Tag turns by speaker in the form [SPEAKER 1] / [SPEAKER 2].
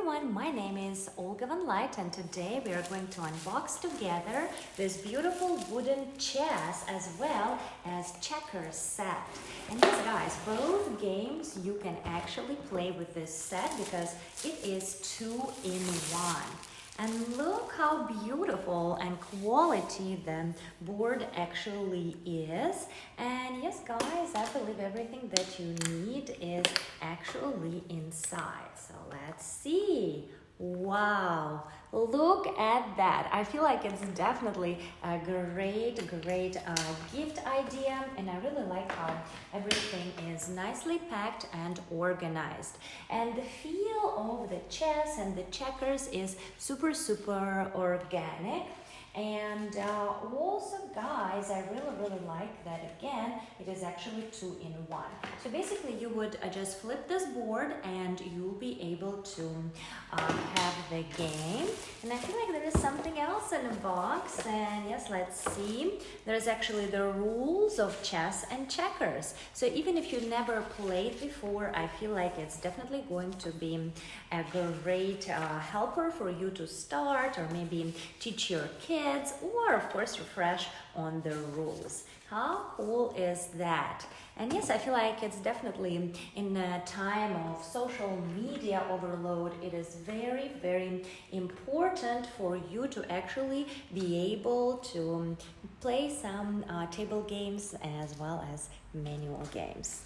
[SPEAKER 1] everyone, my name is Olga Van Light and today we are going to unbox together this beautiful wooden chess as well as checkers set. And yes guys, both games you can actually play with this set because it is 2-in-1. And look how beautiful and quality the board actually is. And yes guys, I believe everything that you need is actually inside. So let's see. Wow, look at that. I feel like it's definitely a great gift idea, and I really like how everything is nicely packed and organized. And the feel of the chess and the checkers is super organic. And also guys, I really like that again, it is actually 2-in-1. So basically you would just flip this board and you'll be able to have the game. And I feel like there is something else in the box, and yes, let's see. There's actually the rules of chess and checkers. So even if you never played before, I feel like it's definitely going to be a great helper for you to start or maybe teach your kids, or of course refresh on the rules. How cool is that? And yes, I feel like it's definitely in a time of social media overload, it is very important for you to actually be able to play some table games as well as manual games.